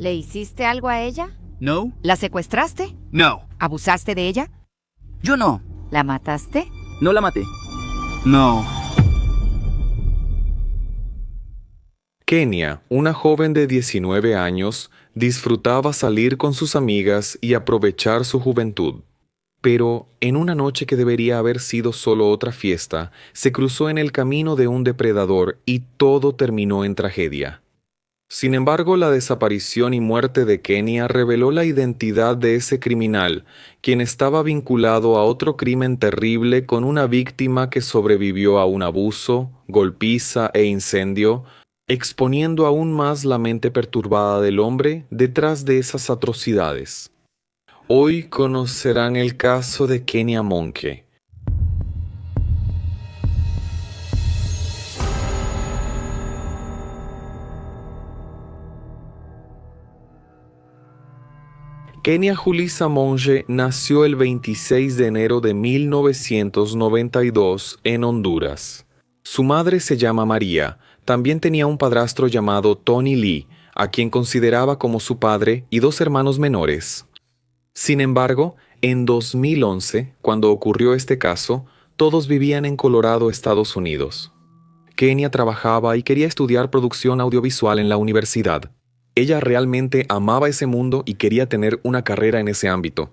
¿Le hiciste algo a ella? No. ¿La secuestraste? No. ¿Abusaste de ella? Yo no. ¿La mataste? No la maté. No. Kenia, una joven de 19 años, disfrutaba salir con sus amigas y aprovechar su juventud. Pero, en una noche que debería haber sido solo otra fiesta, se cruzó en el camino de un depredador y todo terminó en tragedia. Sin embargo, la desaparición y muerte de Kenia reveló la identidad de ese criminal, quien estaba vinculado a otro crimen terrible con una víctima que sobrevivió a un abuso, golpiza e incendio, exponiendo aún más la mente perturbada del hombre detrás de esas atrocidades. Hoy conocerán el caso de Kenia Monke. Kenia Julissa Monge nació el 26 de enero de 1992 en Honduras. Su madre se llama María. También tenía un padrastro llamado Tony Lee, a quien consideraba como su padre, y dos hermanos menores. Sin embargo, en 2011, cuando ocurrió este caso, todos vivían en Colorado, Estados Unidos. Kenia trabajaba y quería estudiar producción audiovisual en la universidad. Ella realmente amaba ese mundo y quería tener una carrera en ese ámbito.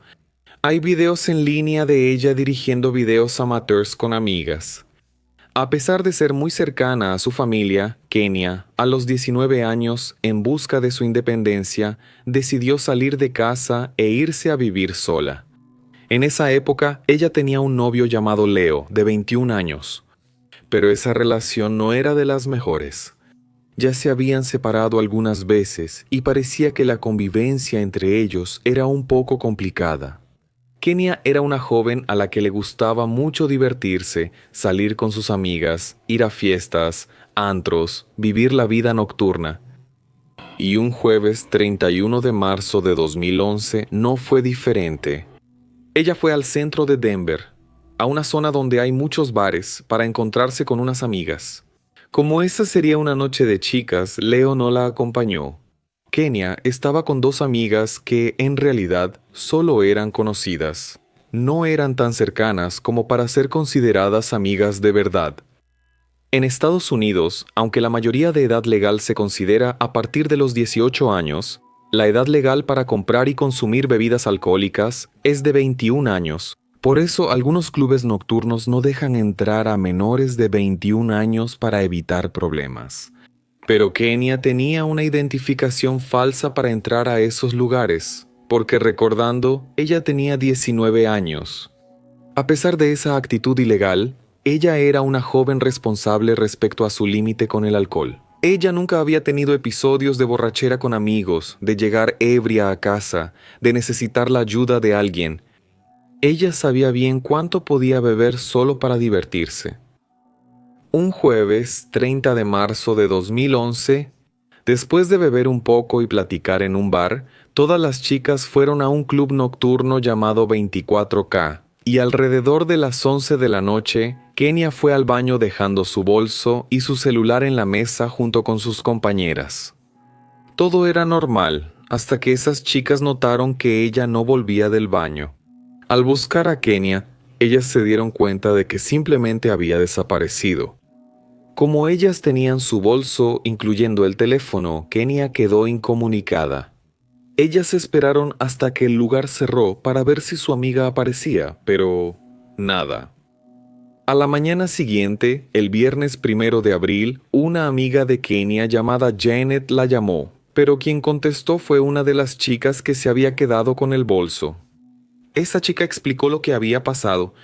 Hay videos en línea de ella dirigiendo videos amateurs con amigas. A pesar de ser muy cercana a su familia, Kenia, a los 19 años, en busca de su independencia, decidió salir de casa e irse a vivir sola. En esa época, ella tenía un novio llamado Leo, de 21 años. Pero esa relación no era de las mejores. Ya se habían separado algunas veces y parecía que la convivencia entre ellos era un poco complicada. Kenia era una joven a la que le gustaba mucho divertirse, salir con sus amigas, ir a fiestas, antros, vivir la vida nocturna. Y un jueves 31 de marzo de 2011 no fue diferente. Ella fue al centro de Denver, a una zona donde hay muchos bares, para encontrarse con unas amigas. Como esa sería una noche de chicas, Leo no la acompañó. Kenia estaba con dos amigas que, en realidad, solo eran conocidas. No eran tan cercanas como para ser consideradas amigas de verdad. En Estados Unidos, aunque la mayoría de edad legal se considera a partir de los 18 años, la edad legal para comprar y consumir bebidas alcohólicas es de 21 años. Por eso, algunos clubes nocturnos no dejan entrar a menores de 21 años para evitar problemas. Pero Kenia tenía una identificación falsa para entrar a esos lugares, porque recordando, ella tenía 19 años. A pesar de esa actitud ilegal, ella era una joven responsable respecto a su límite con el alcohol. Ella nunca había tenido episodios de borrachera con amigos, de llegar ebria a casa, de necesitar la ayuda de alguien. Ella sabía bien cuánto podía beber solo para divertirse. Un jueves 30 de marzo de 2011, después de beber un poco y platicar en un bar, todas las chicas fueron a un club nocturno llamado 24K, y alrededor de las 11 de la noche, Kenia fue al baño dejando su bolso y su celular en la mesa junto con sus compañeras. Todo era normal, hasta que esas chicas notaron que ella no volvía del baño. Al buscar a Kenia, ellas se dieron cuenta de que simplemente había desaparecido. Como ellas tenían su bolso, incluyendo el teléfono, Kenia quedó incomunicada. Ellas esperaron hasta que el lugar cerró para ver si su amiga aparecía, pero nada. A la mañana siguiente, el viernes 1 de abril, una amiga de Kenia llamada Janet la llamó, pero quien contestó fue una de las chicas que se había quedado con el bolso. Esa chica explicó lo que había pasado,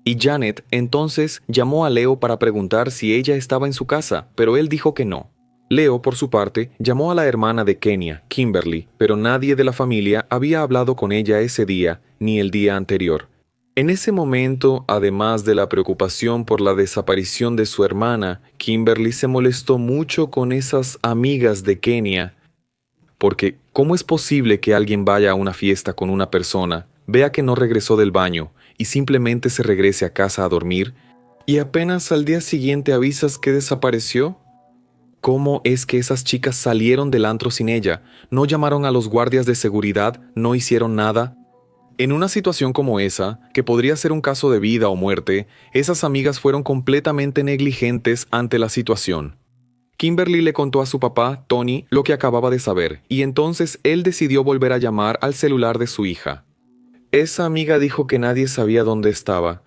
y Janet entonces llamó a Leo para preguntar si ella estaba en su casa, pero él dijo que no. Leo, por su parte, llamó a la hermana de Kenia, Kimberly, pero nadie de la familia había hablado con ella ese día ni el día anterior. En ese momento, además de la preocupación por la desaparición de su hermana, Kimberly se molestó mucho con esas amigas de Kenia, porque ¿cómo es posible que alguien vaya a una fiesta con una persona, vea que no regresó del baño y simplemente se regrese a casa a dormir, y apenas al día siguiente avisas que desapareció? ¿Cómo es que esas chicas salieron del antro sin ella? ¿No llamaron a los guardias de seguridad? ¿No hicieron nada? En una situación como esa, que podría ser un caso de vida o muerte, esas amigas fueron completamente negligentes ante la situación. Kimberly le contó a su papá, Tony, lo que acababa de saber, y entonces él decidió volver a llamar al celular de su hija. Esa amiga dijo que nadie sabía dónde estaba.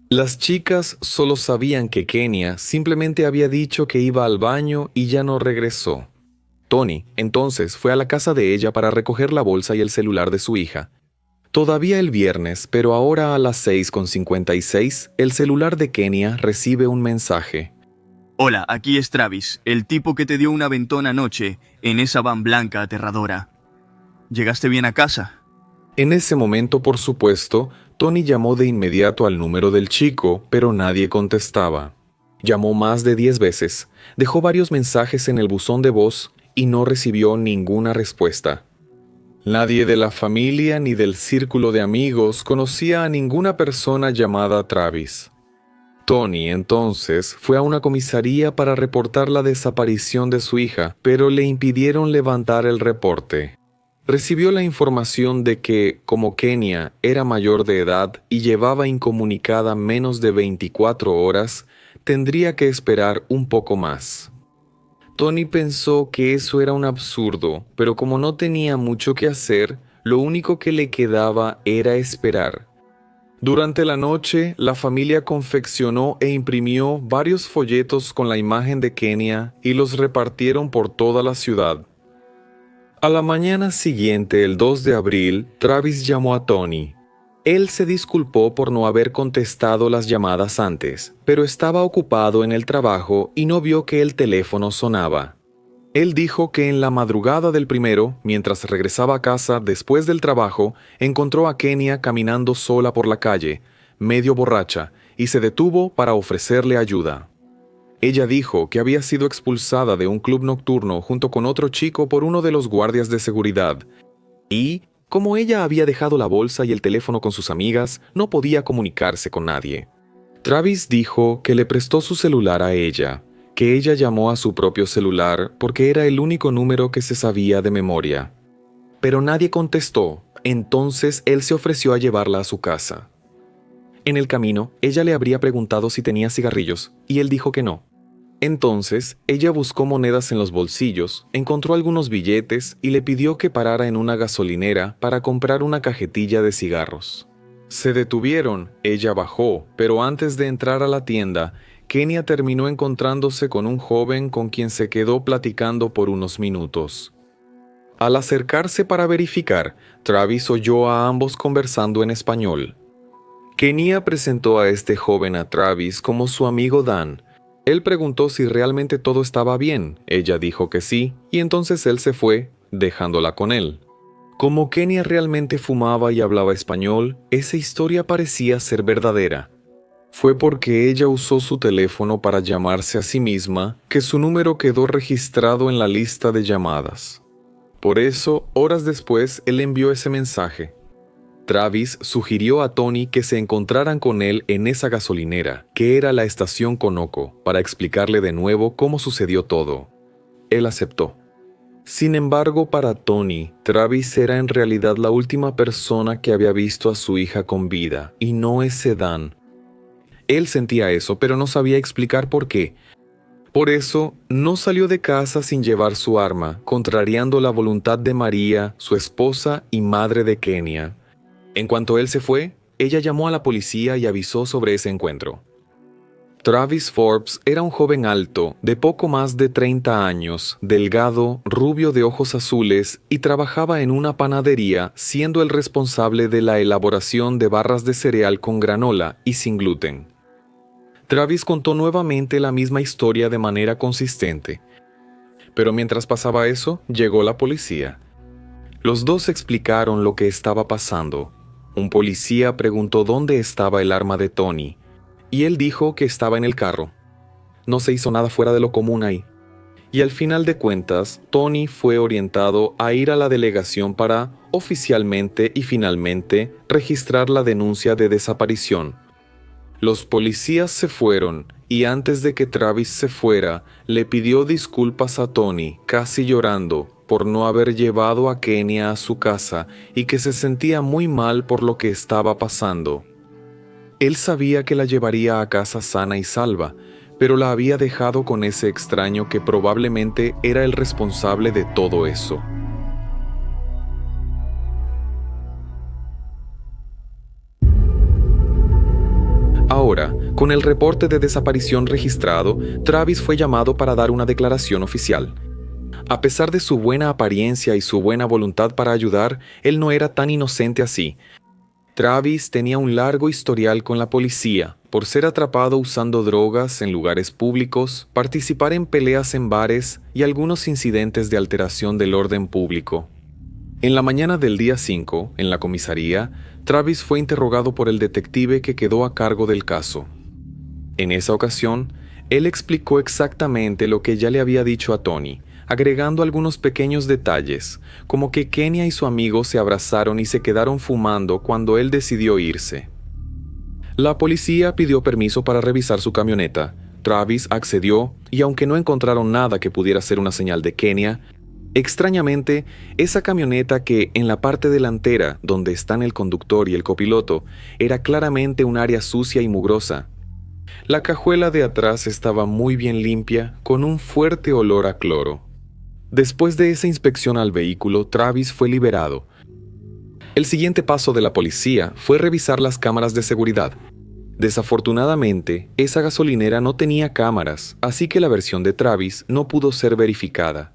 Las chicas solo sabían que Kenia simplemente había dicho que iba al baño y ya no regresó. Tony, entonces, fue a la casa de ella para recoger la bolsa y el celular de su hija. Todavía el viernes, pero ahora a las 6:56, el celular de Kenia recibe un mensaje. Hola, aquí es Travis, el tipo que te dio un aventón anoche en esa van blanca aterradora. ¿Llegaste bien a casa? En ese momento, por supuesto, Tony llamó de inmediato al número del chico, pero nadie contestaba. Llamó más de 10 veces, dejó varios mensajes en el buzón de voz y no recibió ninguna respuesta. Nadie de la familia ni del círculo de amigos conocía a ninguna persona llamada Travis. Tony, entonces, fue a una comisaría para reportar la desaparición de su hija, pero le impidieron levantar el reporte. Recibió la información de que, como Kenia era mayor de edad y llevaba incomunicada menos de 24 horas, tendría que esperar un poco más. Tony pensó que eso era un absurdo, pero como no tenía mucho que hacer, lo único que le quedaba era esperar. Durante la noche, la familia confeccionó e imprimió varios folletos con la imagen de Kenia y los repartieron por toda la ciudad. A la mañana siguiente, el 2 de abril, Travis llamó a Tony. Él se disculpó por no haber contestado las llamadas antes, pero estaba ocupado en el trabajo y no vio que el teléfono sonaba. Él dijo que en la madrugada del primero, mientras regresaba a casa después del trabajo, encontró a Kenia caminando sola por la calle, medio borracha, y se detuvo para ofrecerle ayuda. Ella dijo que había sido expulsada de un club nocturno junto con otro chico por uno de los guardias de seguridad, y, como ella había dejado la bolsa y el teléfono con sus amigas, no podía comunicarse con nadie. Travis dijo que le prestó su celular a ella, que ella llamó a su propio celular porque era el único número que se sabía de memoria. Pero nadie contestó, entonces él se ofreció a llevarla a su casa. En el camino, ella le habría preguntado si tenía cigarrillos, y él dijo que no. Entonces, ella buscó monedas en los bolsillos, encontró algunos billetes y le pidió que parara en una gasolinera para comprar una cajetilla de cigarros. Se detuvieron, ella bajó, pero antes de entrar a la tienda, Kenia terminó encontrándose con un joven con quien se quedó platicando por unos minutos. Al acercarse para verificar, Travis oyó a ambos conversando en español. Kenia presentó a este joven a Travis como su amigo Dan. Él preguntó si realmente todo estaba bien. Ella dijo que sí, y entonces él se fue, dejándola con él. Como Kenia realmente fumaba y hablaba español, esa historia parecía ser verdadera. Fue porque ella usó su teléfono para llamarse a sí misma que su número quedó registrado en la lista de llamadas. Por eso, horas después, él envió ese mensaje. Travis sugirió a Tony que se encontraran con él en esa gasolinera, que era la estación Conoco, para explicarle de nuevo cómo sucedió todo. Él aceptó. Sin embargo, para Tony, Travis era en realidad la última persona que había visto a su hija con vida, y no ese Dan. Él sentía eso, pero no sabía explicar por qué. Por eso, no salió de casa sin llevar su arma, contrariando la voluntad de María, su esposa y madre de Kenia. En cuanto él se fue, ella llamó a la policía y avisó sobre ese encuentro. Travis Forbes era un joven alto, de poco más de 30 años, delgado, rubio de ojos azules y trabajaba en una panadería, siendo el responsable de la elaboración de barras de cereal con granola y sin gluten. Travis contó nuevamente la misma historia de manera consistente. Pero mientras pasaba eso, llegó la policía. Los dos explicaron lo que estaba pasando. Un policía preguntó dónde estaba el arma de Tony, y él dijo que estaba en el carro. No se hizo nada fuera de lo común ahí. Y al final de cuentas, Tony fue orientado a ir a la delegación para, oficialmente y finalmente, registrar la denuncia de desaparición. Los policías se fueron y antes de que Travis se fuera, le pidió disculpas a Tony, casi llorando, por no haber llevado a Kenia a su casa y que se sentía muy mal por lo que estaba pasando. Él sabía que la llevaría a casa sana y salva, pero la había dejado con ese extraño que probablemente era el responsable de todo eso. Ahora, con el reporte de desaparición registrado, Travis fue llamado para dar una declaración oficial. A pesar de su buena apariencia y su buena voluntad para ayudar, él no era tan inocente así. Travis tenía un largo historial con la policía, por ser atrapado usando drogas en lugares públicos, participar en peleas en bares y algunos incidentes de alteración del orden público. En la mañana del día 5, en la comisaría, Travis fue interrogado por el detective que quedó a cargo del caso. En esa ocasión, él explicó exactamente lo que ya le había dicho a Tony, agregando algunos pequeños detalles, como que Kenia y su amigo se abrazaron y se quedaron fumando cuando él decidió irse. La policía pidió permiso para revisar su camioneta. Travis accedió y aunque no encontraron nada que pudiera ser una señal de Kenia, extrañamente, esa camioneta que en la parte delantera, donde están el conductor y el copiloto, era claramente un área sucia y mugrosa. La cajuela de atrás estaba muy bien limpia, con un fuerte olor a cloro. Después de esa inspección al vehículo, Travis fue liberado. El siguiente paso de la policía fue revisar las cámaras de seguridad. Desafortunadamente, esa gasolinera no tenía cámaras, así que la versión de Travis no pudo ser verificada.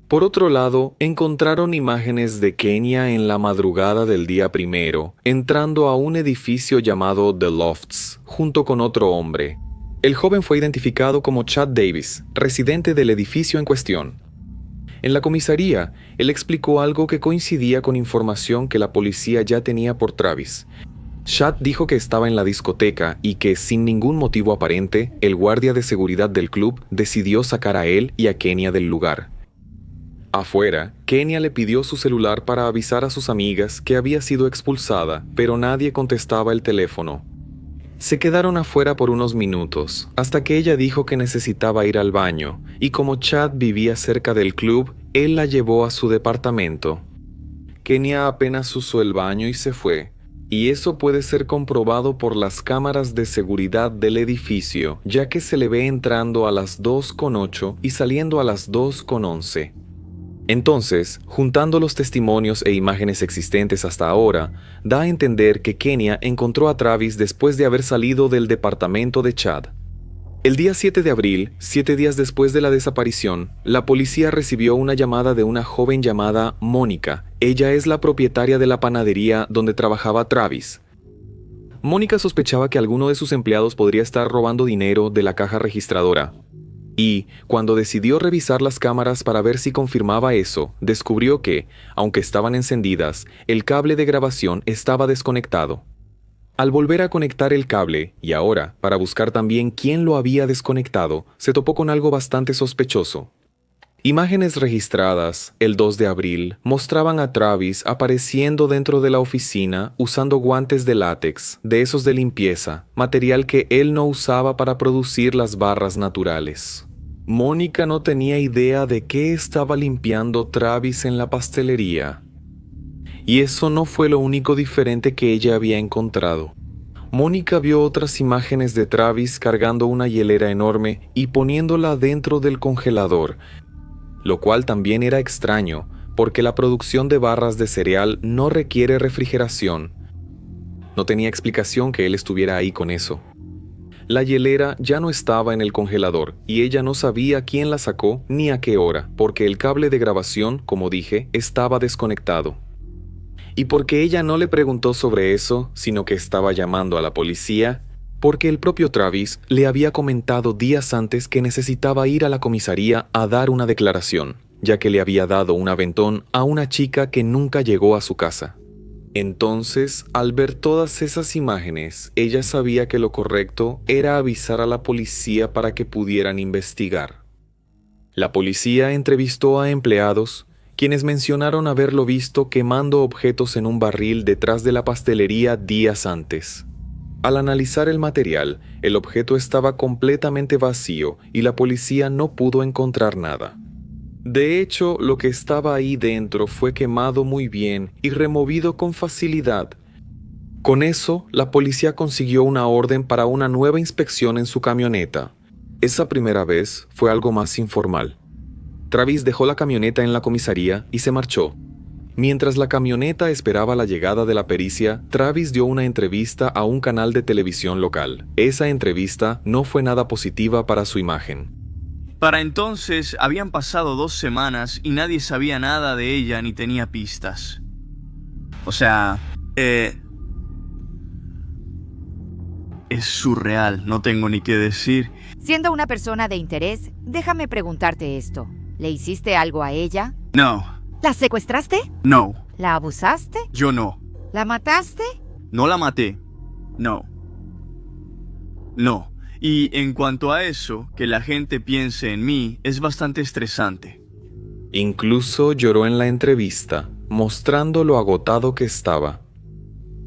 Por otro lado, encontraron imágenes de Kenia en la madrugada del día 1, entrando a un edificio llamado The Lofts, junto con otro hombre. El joven fue identificado como Chad Davis, residente del edificio en cuestión. En la comisaría, él explicó algo que coincidía con información que la policía ya tenía por Travis. Chad dijo que estaba en la discoteca y que, sin ningún motivo aparente, el guardia de seguridad del club decidió sacar a él y a Kenia del lugar. Afuera, Kenia le pidió su celular para avisar a sus amigas que había sido expulsada, pero nadie contestaba el teléfono. Se quedaron afuera por unos minutos, hasta que ella dijo que necesitaba ir al baño, y como Chad vivía cerca del club, él la llevó a su departamento. Kenia apenas usó el baño y se fue, y eso puede ser comprobado por las cámaras de seguridad del edificio, ya que se le ve entrando a las 2:08 y saliendo a las 2:11. Entonces, juntando los testimonios e imágenes existentes hasta ahora, da a entender que Kenia encontró a Travis después de haber salido del departamento de Chad. El día 7 de abril, 7 días después de la desaparición, la policía recibió una llamada de una joven llamada Mónica. Ella es la propietaria de la panadería donde trabajaba Travis. Mónica sospechaba que alguno de sus empleados podría estar robando dinero de la caja registradora. Y, cuando decidió revisar las cámaras para ver si confirmaba eso, descubrió que, aunque estaban encendidas, el cable de grabación estaba desconectado. Al volver a conectar el cable, y ahora, para buscar también quién lo había desconectado, se topó con algo bastante sospechoso. Imágenes registradas, el 2 de abril, mostraban a Travis apareciendo dentro de la oficina usando guantes de látex, de esos de limpieza, material que él no usaba para producir las barras naturales. Mónica no tenía idea de qué estaba limpiando Travis en la pastelería. Y eso no fue lo único diferente que ella había encontrado. Mónica vio otras imágenes de Travis cargando una hielera enorme y poniéndola dentro del congelador, lo cual también era extraño, porque la producción de barras de cereal no requiere refrigeración. No tenía explicación que él estuviera ahí con eso. La hielera ya no estaba en el congelador y ella no sabía quién la sacó ni a qué hora, porque el cable de grabación, como dije, estaba desconectado. Y porque ella no le preguntó sobre eso, sino que estaba llamando a la policía, porque el propio Travis le había comentado días antes que necesitaba ir a la comisaría a dar una declaración, ya que le había dado un aventón a una chica que nunca llegó a su casa. Entonces, al ver todas esas imágenes, ella sabía que lo correcto era avisar a la policía para que pudieran investigar. La policía entrevistó a empleados, quienes mencionaron haberlo visto quemando objetos en un barril detrás de la pastelería días antes. al analizar el material, el objeto estaba completamente vacío y la policía no pudo encontrar nada. De hecho, lo que estaba ahí dentro fue quemado muy bien y removido con facilidad. Con eso, la policía consiguió una orden para una nueva inspección en su camioneta. Esa primera vez fue algo más informal. Travis dejó la camioneta en la comisaría y se marchó. Mientras la camioneta esperaba la llegada de la pericia, Travis dio una entrevista a un canal de televisión local. Esa entrevista no fue nada positiva para su imagen. Para entonces habían pasado 2 semanas y nadie sabía nada de ella ni tenía pistas. O sea, es surreal, no tengo ni qué decir. Siendo una persona de interés, déjame preguntarte esto. ¿Le hiciste algo a ella? No, ¿La secuestraste? no, ¿La abusaste? yo no. ¿La mataste? No la maté. No. No. Y en cuanto a eso, que la gente piense en mí es bastante estresante. Incluso lloró en la entrevista, mostrando lo agotado que estaba.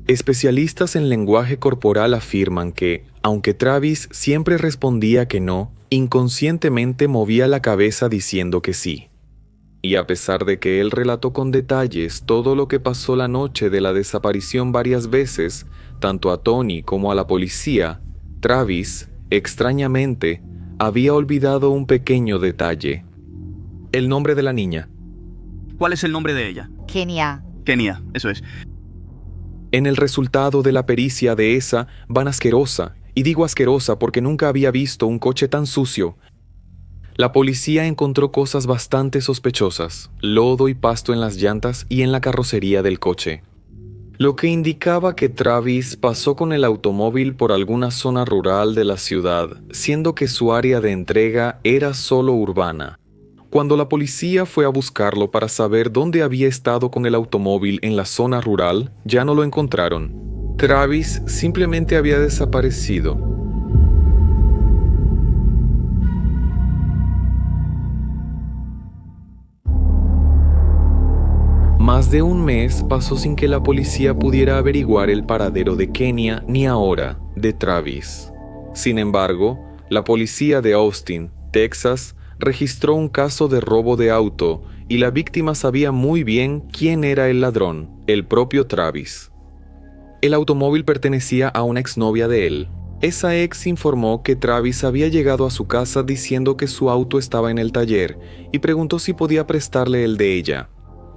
Especialistas en lenguaje corporal afirman que, aunque Travis siempre respondía que no, inconscientemente movía la cabeza diciendo que sí. Y a pesar de que él relató con detalles todo lo que pasó la noche de la desaparición varias veces, tanto a Tony como a la policía, Travis, extrañamente, había olvidado un pequeño detalle: el nombre de la niña. ¿Cuál es el nombre de ella? Kenia. Kenia, eso es. En el resultado de la pericia de esa van asquerosa, y digo asquerosa porque nunca había visto un coche tan sucio. La policía encontró cosas bastante sospechosas: lodo y pasto en las llantas y en la carrocería del coche, lo que indicaba que Travis pasó con el automóvil por alguna zona rural de la ciudad, siendo que su área de entrega era solo urbana. Cuando la policía fue a buscarlo para saber dónde había estado con el automóvil en la zona rural, ya no lo encontraron. Travis simplemente había desaparecido. Más de un mes pasó sin que la policía pudiera averiguar el paradero de Kenia ni ahora de Travis. Sin embargo, la policía de Austin, Texas, registró un caso de robo de auto y la víctima sabía muy bien quién era el ladrón: el propio Travis. El automóvil pertenecía a una exnovia de él. Esa ex informó que Travis había llegado a su casa diciendo que su auto estaba en el taller y preguntó si podía prestarle el de ella.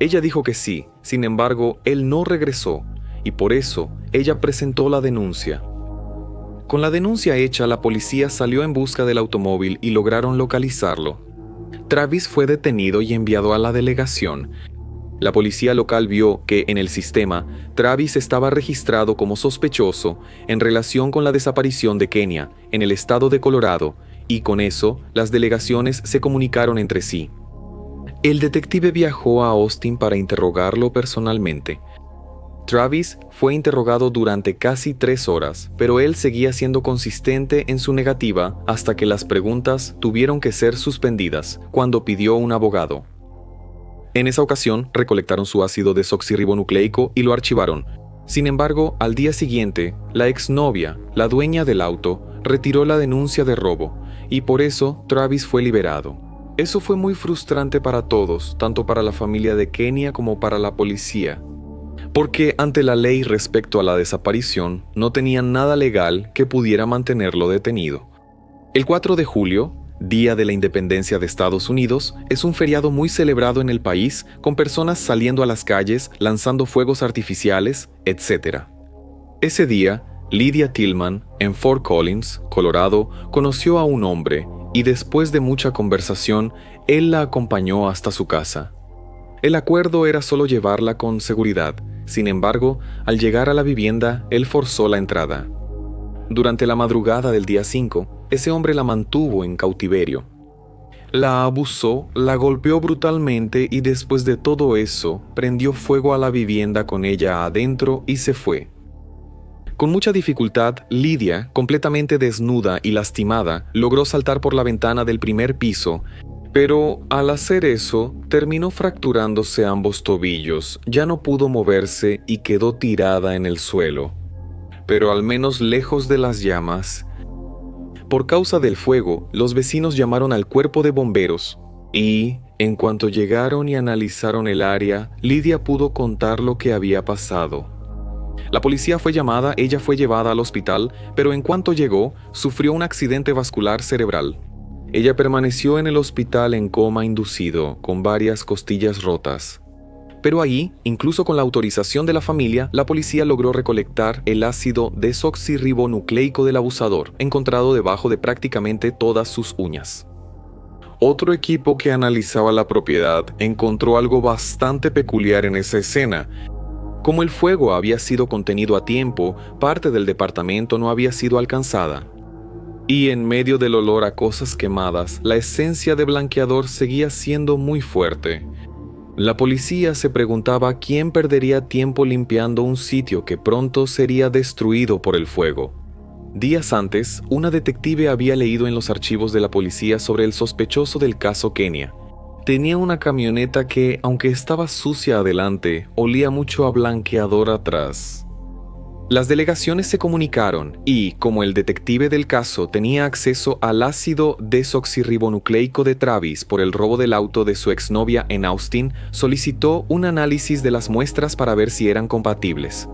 Ella dijo que sí, sin embargo, él no regresó, y por eso ella presentó la denuncia. Con la denuncia hecha, la policía salió en busca del automóvil y lograron localizarlo. Travis fue detenido y enviado a la delegación. La policía local vio que en el sistema, Travis estaba registrado como sospechoso en relación con la desaparición de Kenia en el estado de Colorado, y con eso, las delegaciones se comunicaron entre sí. El detective viajó a Austin para interrogarlo personalmente. Travis fue interrogado durante casi 3 horas, pero él seguía siendo consistente en su negativa hasta que las preguntas tuvieron que ser suspendidas cuando pidió un abogado. En esa ocasión, recolectaron su ácido desoxirribonucleico y lo archivaron. Sin embargo, al día siguiente, la exnovia, la dueña del auto, retiró la denuncia de robo, y por eso Travis fue liberado. Eso fue muy frustrante para todos, tanto para la familia de Kenia como para la policía, porque ante la ley respecto a la desaparición no tenían nada legal que pudiera mantenerlo detenido. El 4 de julio, Día de la Independencia de Estados Unidos, es un feriado muy celebrado en el país, con personas saliendo a las calles, lanzando fuegos artificiales, etc. Ese día, Lydia Tillman, en Fort Collins, Colorado, conoció a un hombre, y después de mucha conversación, él la acompañó hasta su casa. El acuerdo era solo llevarla con seguridad. Sin embargo, al llegar a la vivienda, él forzó la entrada. Durante la madrugada del día 5, ese hombre la mantuvo en cautiverio. La abusó, la golpeó brutalmente y después de todo eso, prendió fuego a la vivienda con ella adentro y se fue. Con mucha dificultad, Lydia, completamente desnuda y lastimada, logró saltar por la ventana del primer piso, pero al hacer eso, terminó fracturándose ambos tobillos, ya no pudo moverse y quedó tirada en el suelo. pero al menos lejos de las llamas. Por causa del fuego, los vecinos llamaron al cuerpo de bomberos y, en cuanto llegaron y analizaron el área, Lidia pudo contar lo que había pasado. La policía fue llamada, ella fue llevada al hospital, pero en cuanto llegó, sufrió un accidente vascular cerebral. Ella permaneció en el hospital en coma inducido, con varias costillas rotas. Pero ahí, incluso con la autorización de la familia, la policía logró recolectar el ácido desoxirribonucleico del abusador, encontrado debajo de prácticamente todas sus uñas. Otro equipo que analizaba la propiedad encontró algo bastante peculiar en esa escena. Como el fuego había sido contenido a tiempo, parte del departamento no había sido alcanzada. Y en medio del olor a cosas quemadas, la esencia de blanqueador seguía siendo muy fuerte. La policía se preguntaba quién perdería tiempo limpiando un sitio que pronto sería destruido por el fuego. Días antes, una detective había leído en los archivos de la policía sobre el sospechoso del caso Kenia. Tenía una camioneta que, aunque estaba sucia adelante, olía mucho a blanqueador atrás. Las delegaciones se comunicaron y, como el detective del caso tenía acceso al ácido desoxirribonucleico de Travis por el robo del auto de su exnovia en Austin, solicitó un análisis de las muestras para ver si eran compatibles.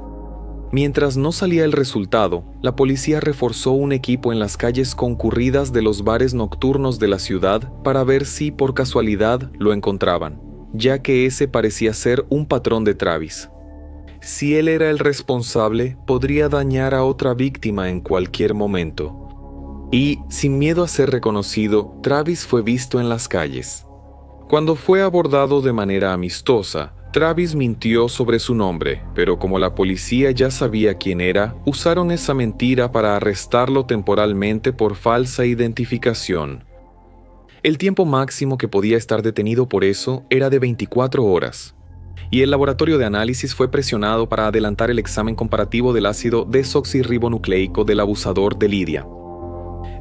Mientras no salía el resultado, la policía reforzó un equipo en las calles concurridas de los bares nocturnos de la ciudad para ver si por casualidad lo encontraban, ya que ese parecía ser un patrón de Travis. Si él era el responsable, podría dañar a otra víctima en cualquier momento. Y, sin miedo a ser reconocido, Travis fue visto en las calles. Cuando fue abordado de manera amistosa, Travis mintió sobre su nombre, pero como la policía ya sabía quién era, usaron esa mentira para arrestarlo temporalmente por falsa identificación. El tiempo máximo que podía estar detenido por eso era de 24 horas. Y el laboratorio de análisis fue presionado para adelantar el examen comparativo del ácido desoxirribonucleico del abusador de Lidia.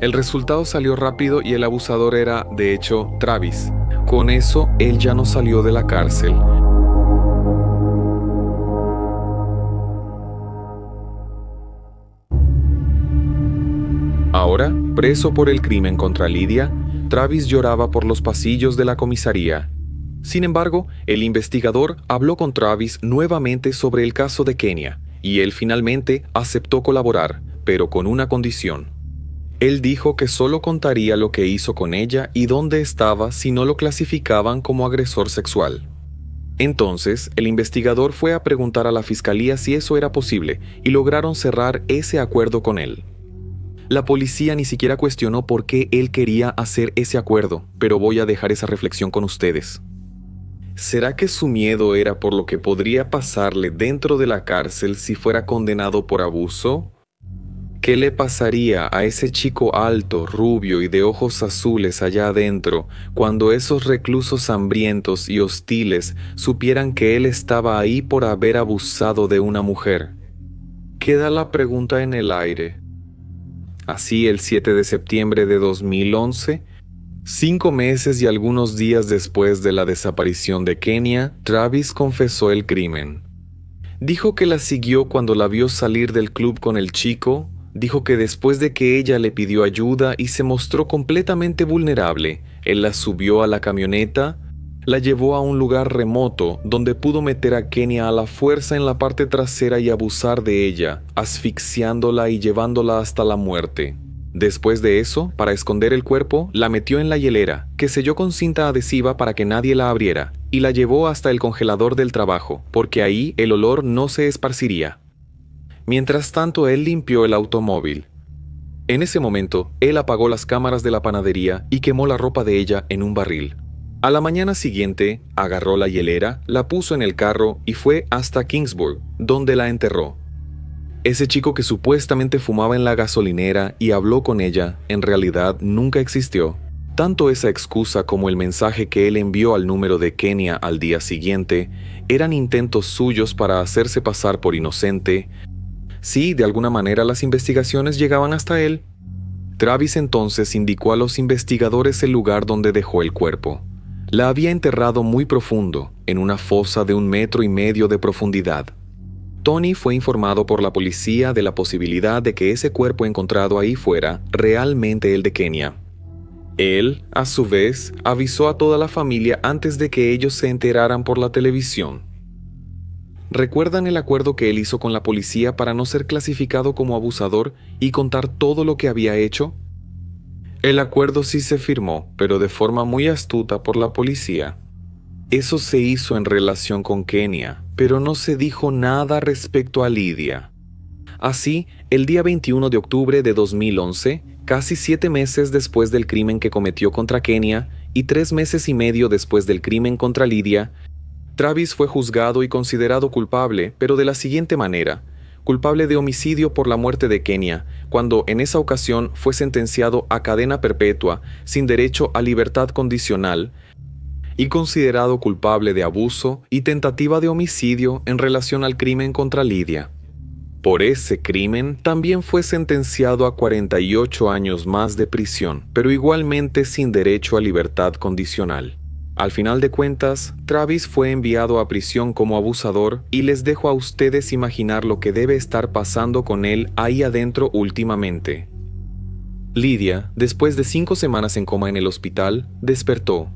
El resultado salió rápido y el abusador era, de hecho, Travis. Con eso, él ya no salió de la cárcel. Ahora, preso por el crimen contra Lidia, Travis lloraba por los pasillos de la comisaría. Sin embargo, el investigador habló con Travis nuevamente sobre el caso de Kenia, y él finalmente aceptó colaborar, pero con una condición. Él dijo que solo contaría lo que hizo con ella y dónde estaba si no lo clasificaban como agresor sexual. Entonces, el investigador fue a preguntar a la fiscalía si eso era posible, y lograron cerrar ese acuerdo con él. La policía ni siquiera cuestionó por qué él quería hacer ese acuerdo, pero voy a dejar esa reflexión con ustedes. ¿Será que su miedo era por lo que podría pasarle dentro de la cárcel si fuera condenado por abuso? ¿Qué le pasaría a ese chico alto, rubio y de ojos azules allá adentro cuando esos reclusos hambrientos y hostiles supieran que él estaba ahí por haber abusado de una mujer? Queda la pregunta en el aire. Así, el 7 de septiembre de 2011, 5 meses y algunos días después de la desaparición de Kenia, Travis confesó el crimen. Dijo que la siguió cuando la vio salir del club con el chico. Dijo que después de que ella le pidió ayuda y se mostró completamente vulnerable, él la subió a la camioneta, la llevó a un lugar remoto donde pudo meter a Kenia a la fuerza en la parte trasera y abusar de ella, asfixiándola y llevándola hasta la muerte. Después de eso, para esconder el cuerpo, la metió en la hielera, que selló con cinta adhesiva para que nadie la abriera, y la llevó hasta el congelador del trabajo, porque ahí el olor no se esparciría. Mientras tanto, él limpió el automóvil. En ese momento, él apagó las cámaras de la panadería y quemó la ropa de ella en un barril. A la mañana siguiente, agarró la hielera, la puso en el carro y fue hasta Kingsburg, donde la enterró. Ese chico que supuestamente fumaba en la gasolinera y habló con ella, en realidad nunca existió. Tanto esa excusa como el mensaje que él envió al número de Kenia al día siguiente eran intentos suyos para hacerse pasar por inocente. Sí, de alguna manera las investigaciones llegaban hasta él. Travis entonces indicó a los investigadores el lugar donde dejó el cuerpo. La había enterrado muy profundo, en una fosa de 1,5 metros de profundidad. Tony fue informado por la policía de la posibilidad de que ese cuerpo encontrado ahí fuera realmente el de Kenia. Él, a su vez, avisó a toda la familia antes de que ellos se enteraran por la televisión. ¿Recuerdan el acuerdo que él hizo con la policía para no ser clasificado como abusador y contar todo lo que había hecho? El acuerdo sí se firmó, pero de forma muy astuta por la policía. Eso se hizo en relación con Kenia, pero no se dijo nada respecto a Lydia. Así, el día 21 de octubre de 2011, casi 7 meses después del crimen que cometió contra Kenia y 3 meses y medio después del crimen contra Lydia, Travis fue juzgado y considerado culpable, pero de la siguiente manera: culpable de homicidio por la muerte de Kenia, cuando en esa ocasión fue sentenciado a cadena perpetua sin derecho a libertad condicional, y considerado culpable de abuso y tentativa de homicidio en relación al crimen contra Lydia. Por ese crimen también fue sentenciado a 48 años más de prisión, pero igualmente sin derecho a libertad condicional. Al final de cuentas, Travis fue enviado a prisión como abusador y les dejo a ustedes imaginar lo que debe estar pasando con él ahí adentro últimamente. Lydia, después de 5 semanas en coma en el hospital, despertó.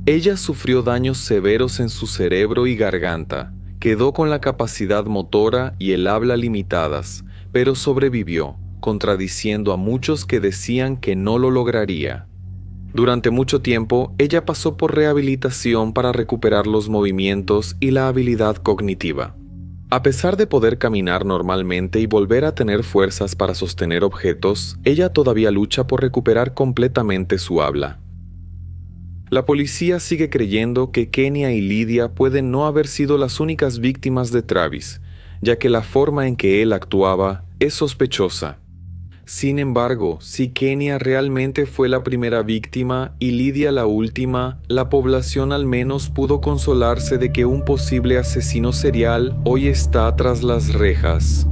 Ella sufrió daños severos en su cerebro y garganta, quedó con la capacidad motora y el habla limitadas, pero sobrevivió, contradiciendo a muchos que decían que no lo lograría. Durante mucho tiempo, ella pasó por rehabilitación para recuperar los movimientos y la habilidad cognitiva. A pesar de poder caminar normalmente y volver a tener fuerzas para sostener objetos, ella todavía lucha por recuperar completamente su habla. La policía sigue creyendo que Kenia y Lydia pueden no haber sido las únicas víctimas de Travis, ya que la forma en que él actuaba es sospechosa. Sin embargo, si Kenia realmente fue la primera víctima y Lydia la última, la población al menos pudo consolarse de que un posible asesino serial hoy está tras las rejas.